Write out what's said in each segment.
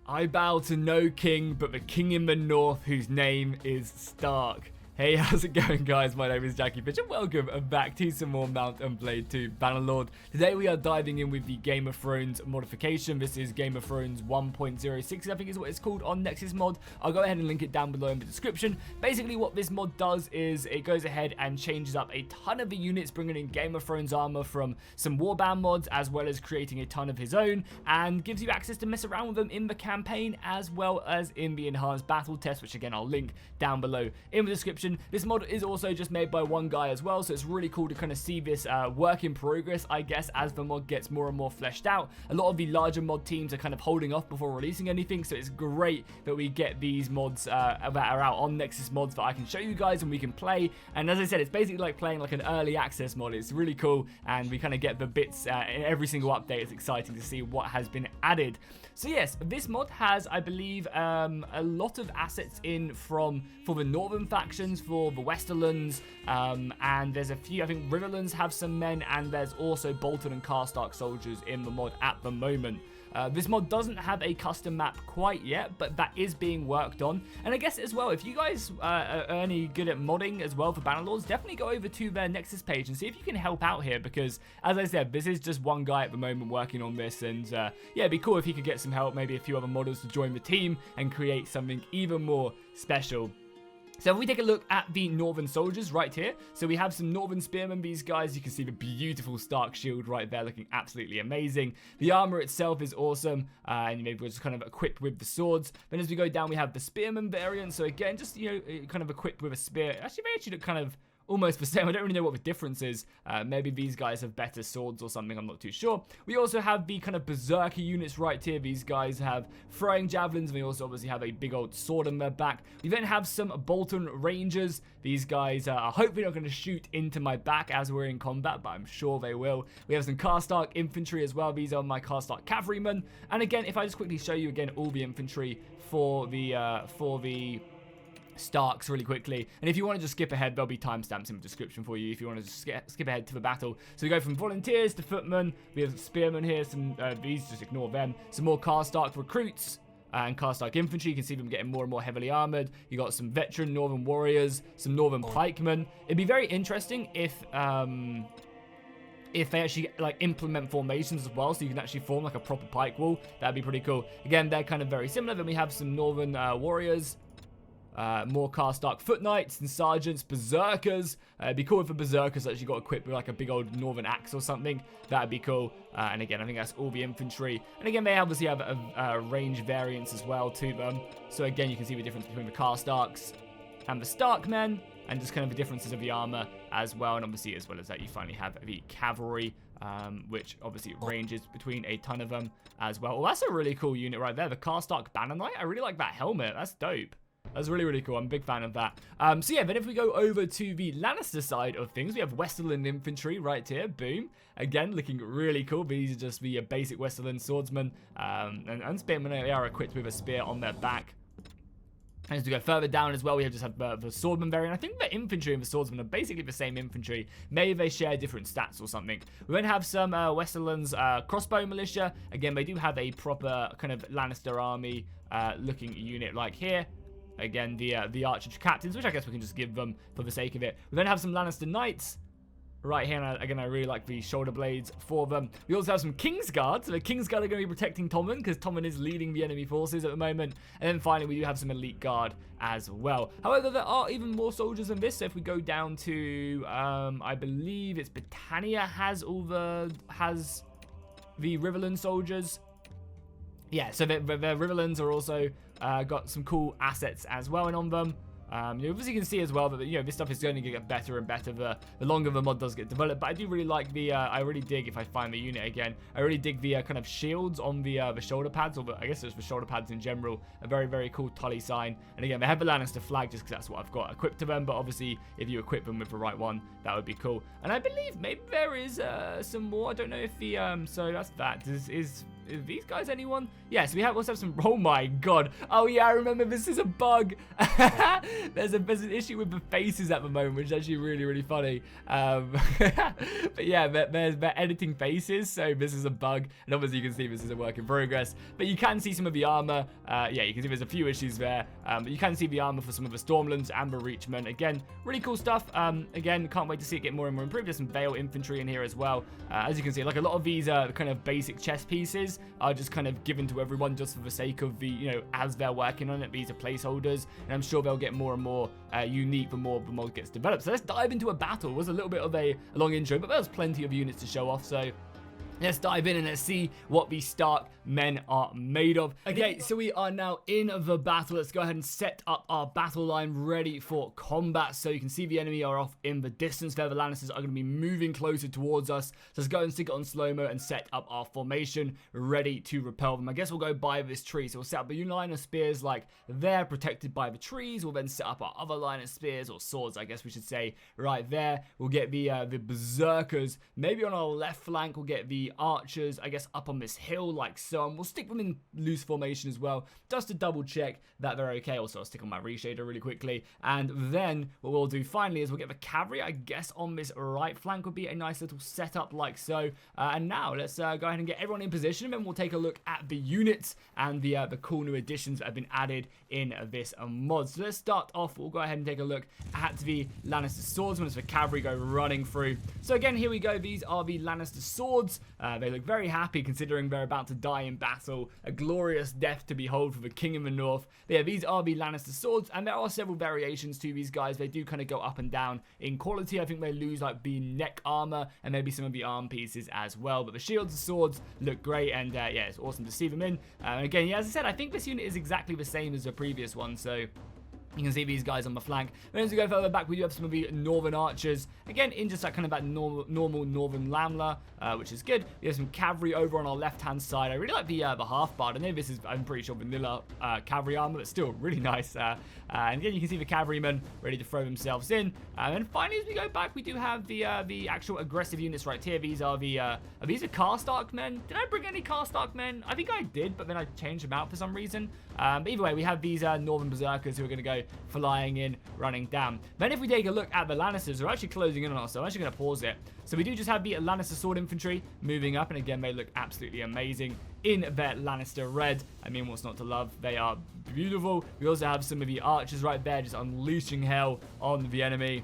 I bow to no king but the king in the north whose name is Stark. Hey, how's it going, guys? My name is Jackie Fish and welcome back to some more Mount Blade II Bannerlord. Today we are diving in with the Game of Thrones modification. This is Game of Thrones 1.06, I think is what it's called on Nexus mod. I'll go ahead and link it down below in the description. Basically what this mod does is it goes ahead and changes up a ton of the units, bringing in Game of Thrones armor from some warband mods, as well as creating a ton of his own, and gives you access to mess around with them in the campaign as well as in the enhanced battle test, which again I'll link down below in the description. This mod is also just made by one guy as well, so it's really cool to kind of see this work in progress, I guess, as the mod gets more and more fleshed out. A lot of the larger mod teams are kind of holding off before releasing anything, so it's great that we get these mods that are out on Nexus mods that I can show you guys and we can play. And as I said, it's basically like playing like an early access mod. It's really cool, and we kind of get the bits in every single update. It's exciting to see what has been added. So yes, this mod has, I believe, a lot of assets in for the northern factions, for the Westerlands, and there's a few, I think Riverlands have some men, and there's also Bolton and Karstark soldiers in the mod at the moment. This mod doesn't have a custom map quite yet, but that is being worked on. And I guess as well, if you guys are any good at modding as well for Bannerlords, definitely go over to their Nexus page and see if you can help out here, because as I said, this is just one guy at the moment working on this, and yeah, it'd be cool if he could get some help, maybe a few other modders to join the team and create something even more special. So if we take a look at the Northern soldiers right here, so we have some Northern spearmen. These guys, you can see the beautiful Stark shield right there, looking absolutely amazing. The armor itself is awesome, and maybe we're just kind of equipped with the swords. Then as we go down, we have the spearman variant. So again, just, you know, kind of equipped with a spear. Actually, they actually look kind of almost the same. I don't really know what the difference is. Maybe these guys have better swords or something. I'm not too sure. We also have the kind of berserker units right here. These guys have throwing javelins, and they also obviously have a big old sword on their back. We then have some Bolton Rangers. These guys are hopefully not going to shoot into my back as we're in combat, but I'm sure they will. We have some Karstark infantry as well. These are my Karstark cavalrymen. And again, if I just quickly show you again all the infantry for the Starks really quickly, and if you want to just skip ahead, there'll be timestamps in the description for you if you want to just skip ahead to the battle. So we go from volunteers to footmen. We have spearmen here, some these, just ignore them. Some more Karstark recruits and Karstark infantry. You can see them getting more and more heavily armored. You got some veteran northern warriors, some northern pikemen. It'd be very interesting if they actually like implement formations as well, so you can actually form like a proper pike wall. That'd be pretty cool. Again, they're kind of very similar. Then we have some northern warriors. More Karstark foot knights and sergeants, berserkers. It'd be cool if the berserkers actually got equipped with like a big old northern axe or something. That'd be cool. And again, I think that's all the infantry. And again, they obviously have a range variants as well to them. So again, you can see the difference between the Karstarks and the Starkmen, and just kind of the differences of the armor as well. And obviously, as well as that, you finally have the cavalry, which obviously ranges between a ton of them as well. Well, that's a really cool unit right there. The Karstark Banner Knight. I really like that helmet. That's dope. That's really, really cool. I'm a big fan of that. So yeah, then if we go over to the Lannister side of things, we have Westerland infantry right here. Boom. Again, looking really cool. These are just the basic Westerland swordsmen. And spearmen, they are equipped with a spear on their back. And as we go further down as well, we have just have the swordman variant. I think the infantry and the swordsman are basically the same infantry. Maybe they share different stats or something. We then have some Westerland's crossbow militia. Again, they do have a proper kind of Lannister army looking unit like here. Again, the archer captains, which I guess we can just give them for the sake of it. We then have some Lannister knights right here, and again, I really like the shoulder blades for them. We also have some Kingsguard, so the Kingsguard are going to be protecting Tommen, because Tommen is leading the enemy forces at the moment. And then finally, we do have some elite guard as well. However, there are even more soldiers than this, so if we go down to, I believe it's Britannia has the Riverland soldiers. Yeah, so the Riverlands are also got some cool assets as well on them. You obviously can see as well that, you know, this stuff is going to get better and better the longer the mod does get developed. But I do really like the, I really dig, if I find the unit again, I really dig the kind of shields on the shoulder pads, or I guess it's the shoulder pads in general. A very, very cool Tully sign. And again, they have the Lannister flag just because that's what I've got equipped to them. But obviously, if you equip them with the right one, that would be cool. And I believe maybe there is some more. I don't know if the, so that's that. Is these guys anyone? Yes, we also have some, oh my god. Oh yeah, I remember this is a bug. There's an issue with the faces at the moment, which is actually really, really funny. But yeah, they're editing faces, so this is a bug. And obviously you can see this is a work in progress. But you can see some of the armor. Yeah, you can see there's a few issues there. But you can see the armor for some of the Stormlands and the Reachmen. Again, really cool stuff. Again, can't wait to see it get more and more improved. There's some Veil infantry in here as well. As you can see, like a lot of these kind of basic chess pieces are just kind of given to everyone just for the sake of the, you know, as they're working on it. These are placeholders, and I'm sure they'll get more and more unique the more the mod gets developed. So let's dive into a battle. It was a little bit of a long intro, but there was plenty of units to show off, so let's dive in and let's see what the Stark men are made of. Okay, so we are now in the battle. Let's go ahead and set up our battle line ready for combat. So you can see the enemy are off in the distance there. The Lannisters are going to be moving closer towards us. So let's go and stick it on slow-mo and set up our formation ready to repel them. I guess we'll go by this tree. So we'll set up a line of spears like they're protected by the trees. We'll then set up our other line of spears, or swords, I guess we should say, right there. We'll get the berserkers maybe on our left flank. We'll get the archers, I guess, up on this hill like so, and we'll stick them in loose formation as well, just to double check that they're okay. Also, I'll stick on my reshader really quickly, and then what we'll do finally is we'll get the cavalry, I guess, on this right flank would be a nice little setup like so. And now let's go ahead and get everyone in position, and then we'll take a look at the units and the cool new additions that have been added in this mod. So let's start off. We'll go ahead and take a look at the Lannister swordsmen as the cavalry go running through. So again, here we go. These are the Lannister swords. They look very happy considering they're about to die in battle. A glorious death to behold for the King in the North. But yeah, these are the Lannister swords, and there are several variations to these guys. They do kind of go up and down in quality. I think they lose like the neck armor and maybe some of the arm pieces as well. But the shields and swords look great, and yeah, it's awesome to see them in. Again, yeah, as I said, I think this unit is exactly the same as the previous one, so you can see these guys on the flank. Then as we go further back, we do have some of the Northern archers. Again, in just that kind of that normal Northern Lamla, which is good. We have some cavalry over on our left-hand side. I really like the half-bard. I know this is, I'm pretty sure, vanilla cavalry armor, but still really nice. And again, you can see the cavalrymen ready to throw themselves in. And then finally, as we go back, we do have the actual aggressive units right here. These are these Karstark men? Did I bring any Karstark men? I think I did, but then I changed them out for some reason. But either way, we have these Northern Berserkers who are going to go flying in, running down. Then if we take a look at the Lannisters, they're actually closing in on us, so I'm actually going to pause it. So we do just have the Lannister sword infantry moving up, and again, they look absolutely amazing in their Lannister red. I mean, what's not to love? They are beautiful. We also have some of the archers right there just unleashing hell on the enemy.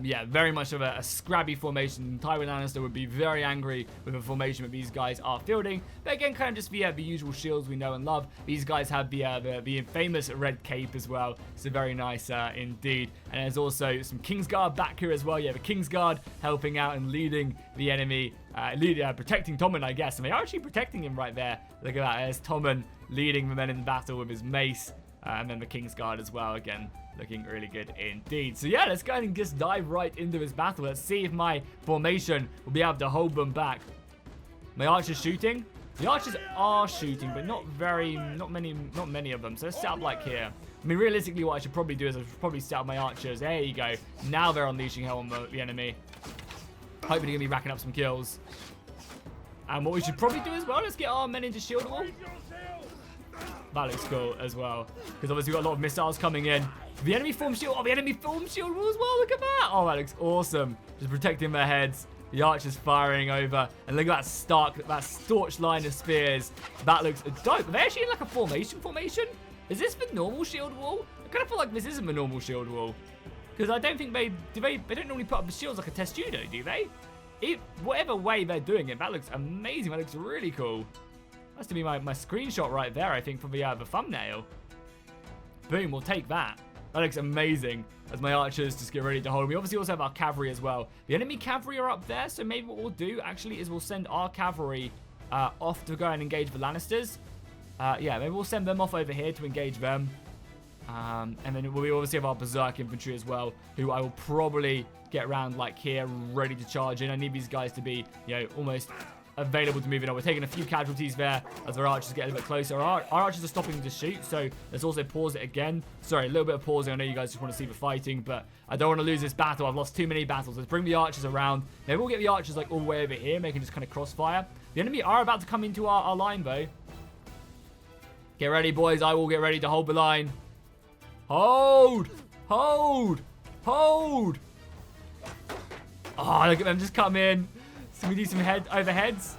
Yeah, very much of a scrabby formation. Tywin Lannister would be very angry with the formation that these guys are fielding. But again, kind of just the usual shields we know and love. These guys have the famous red cape as well. So very nice indeed. And there's also some Kingsguard back here as well. Yeah, the Kingsguard helping out and leading the enemy, protecting Tommen, I guess. And they are actually protecting him right there. Look at that. There's Tommen leading the men in battle with his mace. And then the Kingsguard as well, again, looking really good indeed. So yeah, let's go ahead and just dive right into this battle. Let's see if my formation will be able to hold them back. My archers shooting. The archers are shooting, but not many of them. So let's set up like here. I mean, realistically, what I should probably do is I should probably set up my archers. There you go. Now they're unleashing hell on the enemy. Hopefully, they're going to be racking up some kills. And what we should probably do as well, let's get our men into shield wall. That looks cool as well, because obviously we've got a lot of missiles coming in. The enemy form shield. Oh, the enemy form shield wall as well. Look at that. Oh, that looks awesome. Just protecting their heads. The archers firing over. And look at that staunch line of spears. That looks dope. Are they actually in like a formation? Is this the normal shield wall? I kind of feel like this isn't the normal shield wall, because I don't think they don't normally put up the shields like a testudo, do they? Whatever way they're doing it, that looks amazing. That looks really cool. That's to be my screenshot right there, I think, for the thumbnail. Boom, we'll take that. That looks amazing as my archers just get ready to hold. We obviously also have our cavalry as well. The enemy cavalry are up there, so maybe what we'll do actually is we'll send our cavalry off to go and engage the Lannisters. Yeah, maybe we'll send them off over here to engage them. And then we obviously have our Berserk infantry as well, who I will probably get around like here, ready to charge in. I need these guys to be, you know, almost available to move in. We're taking a few casualties there as our archers get a little bit closer. Our archers are stopping to shoot, so let's also pause it again. Sorry, a little bit of pausing. I know you guys just want to see the fighting, but I don't want to lose this battle. I've lost too many battles. Let's bring the archers around. Maybe we'll get the archers like all the way over here, making just kind of crossfire. The enemy are about to come into our line, though. Get ready, boys. I will get ready to hold the line. Hold! Hold! Hold! Oh, look at them just come in. So we do some overheads.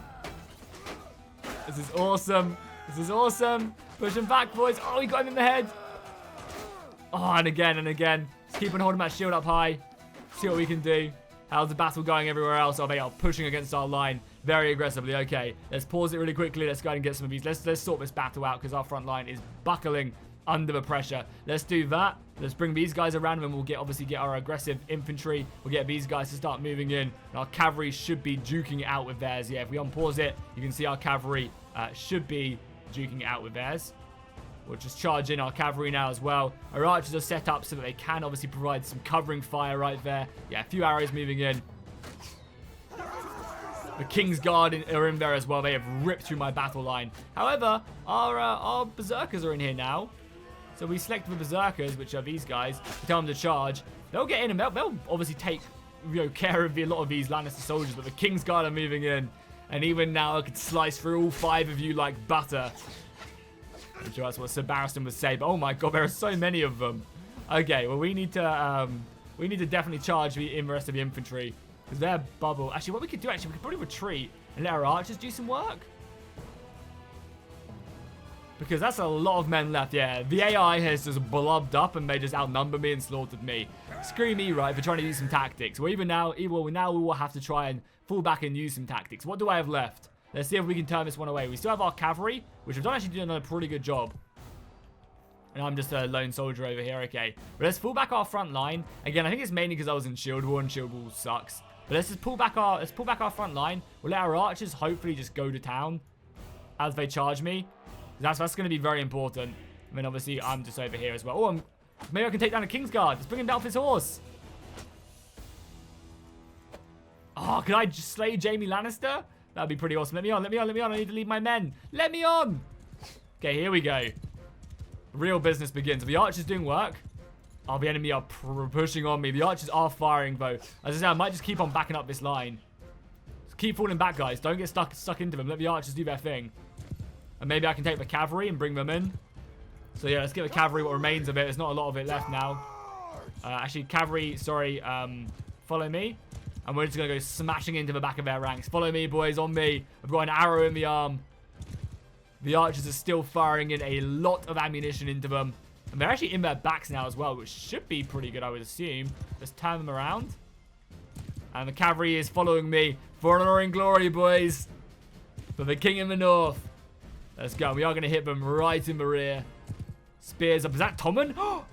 This is awesome. This is awesome. Push him back, boys. Oh, we got him in the head. Oh, and again and again. Just keep on holding that shield up high. See what we can do. How's the battle going everywhere else? Oh, they are pushing against our line very aggressively. Okay, let's pause it really quickly. Let's go ahead and get some of these. Let's sort this battle out because our front line is buckling under the pressure. Let's do that. Let's bring these guys around and we'll obviously get our aggressive infantry. We'll get these guys to start moving in. And our cavalry should be duking it out with theirs. Yeah, if we unpause it, you can see our cavalry should be duking it out with theirs. We'll just charge in our cavalry now as well. Our archers are set up so that they can obviously provide some covering fire right there. Yeah, a few arrows moving in. The King's Guard are in there as well. They have ripped through my battle line. However, our berserkers are in here now. So we select the berserkers, which are these guys. We tell them to charge. They'll get in and they'll obviously take care of a lot of these Lannister soldiers. But the King's Guard are moving in. And even now I could slice through all 5 of you like butter. I'm sure that's what Sir Barristan would say, but oh my god, there are so many of them. Okay, well we need to definitely charge the rest of the infantry because they're bubble. Actually, what we could do, we could probably retreat and let our archers do some work because that's a lot of men left. Yeah, the AI has just blubbed up and they just outnumbered me and slaughtered me. Screw me, right, for trying to use some tactics. Well, now we will have to try and fall back and use some tactics. What do I have left? Let's see if we can turn this one away. We still have our cavalry, which have actually done a pretty good job. And I'm just a lone soldier over here, okay. But let's pull back our front line. Again, I think it's mainly because I was in Shield Wall, and Shield Wall sucks. But let's just pull back our front line. We'll let our archers hopefully just go to town as they charge me. That's going to be very important. And then obviously I'm just over here as well. Oh, maybe I can take down a King's Guard. Let's bring him down off his horse. Oh, can I just slay Jaime Lannister? That'd be pretty awesome. Let me on, let me on, let me on. I need to lead my men. Let me on. Okay, here we go. Real business begins. Are the archers doing work? Oh, the enemy are pushing on me. The archers are firing, though. As I said, I might just keep on backing up this line. Just keep falling back, guys. Don't get stuck into them. Let the archers do their thing. And maybe I can take the cavalry and bring them in. So, yeah, let's get the cavalry what remains of it. There's not a lot of it left now. Actually, cavalry, sorry, follow me. And we're just going to go smashing into the back of their ranks. Follow me, boys, on me. I've got an arrow in the arm. The archers are still firing in a lot of ammunition into them. And they're actually in their backs now as well, which should be pretty good, I would assume. Let's turn them around. And the cavalry is following me. For honor and glory, boys. For the King in the North. Let's go. We are going to hit them right in the rear. Spears up. Is that Tommen? Oh,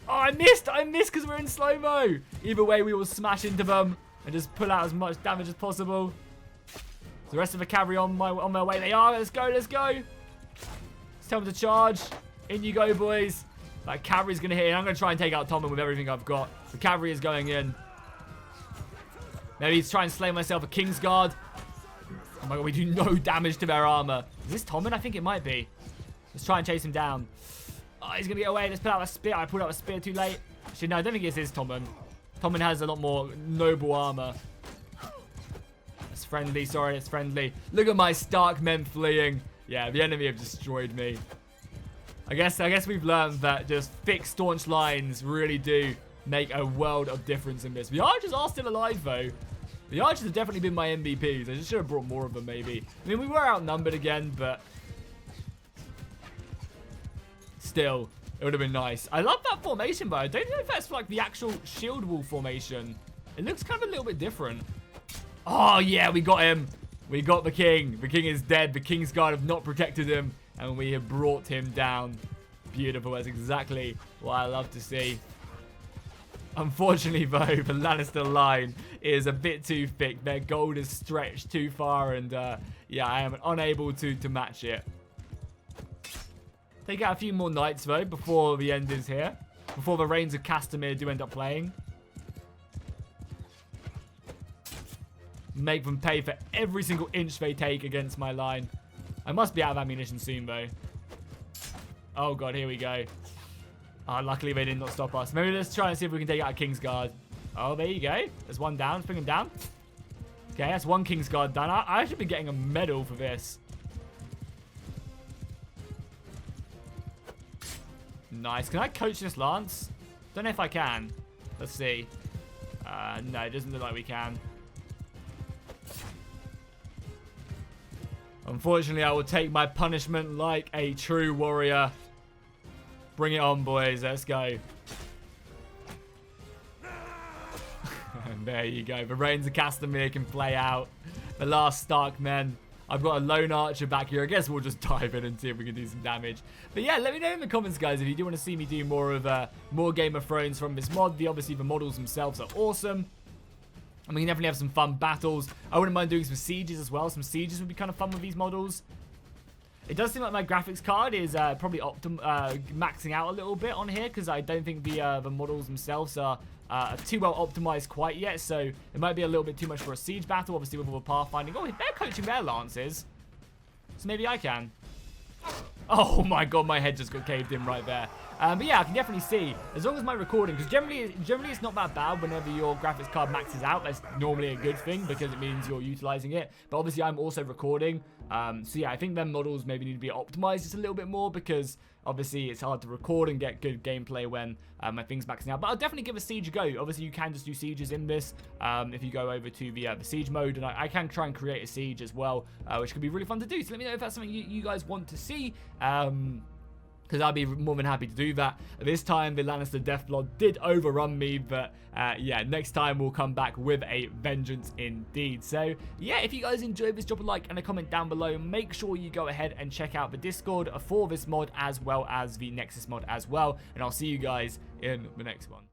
I missed. I missed because we're in slow-mo. Either way, we will smash into them and just pull out as much damage as possible. The rest of the cavalry on their way. They are. Let's go. Let's go. Let's tell them to charge. In you go, boys. That cavalry's going to hit. I'm going to try and take out Tommen with everything I've got. The cavalry is going in. Maybe he's trying to slay myself a King's Guard. Oh my god, we do no damage to their armor. Is this Tommen? I think it might be. Let's try and chase him down. Oh, he's going to get away. Let's put out a spear. I pulled out a spear too late. Actually, no, I don't think this is Tommen. Tommen has a lot more noble armor. It's friendly. Sorry, it's friendly. Look at my Stark men fleeing. Yeah, the enemy have destroyed me. I guess we've learned that just thick, staunch lines really do make a world of difference in this. The archers are still alive, though. The archers have definitely been my MVPs. I just should have brought more of them, maybe. I mean, we were outnumbered again, but still, it would have been nice. I love that formation, but I don't know if that's like the actual shield wall formation. It looks kind of a little bit different. Oh, yeah, we got him. We got the king. The king is dead. The King's Guard have not protected him, and we have brought him down. Beautiful. That's exactly what I love to see. Unfortunately, though, the Lannister line is a bit too thick. Their gold is stretched too far, and yeah, I am unable to match it. Take out a few more knights, though, before the end is here. Before the Reigns of Castamere do end up playing. Make them pay for every single inch they take against my line. I must be out of ammunition soon, though. Oh, God, here we go. Oh, luckily they did not stop us. Maybe let's try and see if we can take out a King's Guard. Oh, there you go. There's one down. Let's bring him down. Okay, that's one Kingsguard done. I should be getting a medal for this. Nice. Can I coach this Lance? Don't know if I can. Let's see. No, it doesn't look like we can. Unfortunately, I will take my punishment like a true warrior. Bring it on, boys. Let's go. And there you go. The Reigns of Castamere can play out. The last Stark men. I've got a lone archer back here. I guess we'll just dive in and see if we can do some damage. But yeah, let me know in the comments, guys, if you do want to see me do more of more Game of Thrones from this mod. Obviously, the models themselves are awesome. And we can definitely have some fun battles. I wouldn't mind doing some sieges as well. Some sieges would be kind of fun with these models. It does seem like my graphics card is probably maxing out a little bit on here, because I don't think the models themselves are too well optimized quite yet. So it might be a little bit too much for a siege battle, obviously with all the pathfinding. Oh, they're coaching their lances, so maybe I can. Oh my god, my head just got caved in right there. But yeah, I can definitely see, as long as my recording, because generally it's not that bad whenever your graphics card maxes out. That's normally a good thing, because it means you're utilizing it. But obviously I'm also recording. So yeah, I think them models maybe need to be optimized just a little bit more, because obviously it's hard to record and get good gameplay when my thing's maxing out. But I'll definitely give a siege a go. Obviously you can just do sieges in this if you go over to the siege mode, and I can try and create a siege as well, which could be really fun to do. So let me know if that's something you guys want to see. Because I'd be more than happy to do that. This time, the Lannister Deathblood did overrun me, but yeah, next time we'll come back with a vengeance indeed. So yeah, if you guys enjoyed this, drop a like and a comment down below. Make sure you go ahead and check out the Discord for this mod, as well as the Nexus mod as well. And I'll see you guys in the next one.